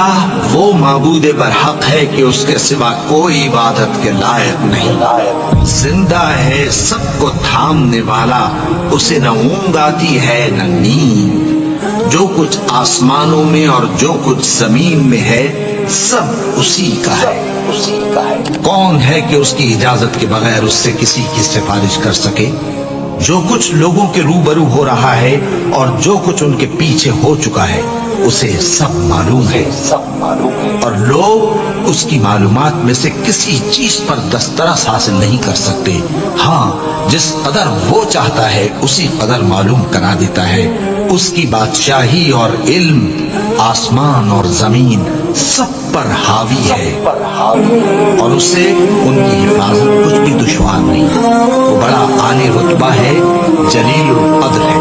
اللہ وہ معبود برحق ہے کہ اس کے سوا کوئی عبادت کے لائق نہیں، زندہ ہے سب کو تھامنے والا، اسے نہ اونگ آتی ہے نہ نیند، جو کچھ آسمانوں میں اور جو کچھ زمین میں ہے سب اسی کا ہے۔ کون ہے کہ اس کی اجازت کے بغیر اس سے کسی کی سفارش کر سکے؟ جو کچھ لوگوں کے روبرو ہو رہا ہے اور جو کچھ ان کے پیچھے ہو چکا ہے اسے سب معلوم ہے، اور لوگ اس کی معلومات میں سے کسی چیز پر دسترس حاصل نہیں کر سکتے۔ ہاں جس قدر وہ چاہتا ہے اسی قدر معلوم کرا دیتا ہے۔ اس کی بادشاہی اور علم آسمان اور زمین سب پر حاوی ہے، اور اس سے ان کی حفاظت کچھ بھی دشوار نہیں۔ وہ بڑا عالی رتبہ ہے، جلیل القدر ہے۔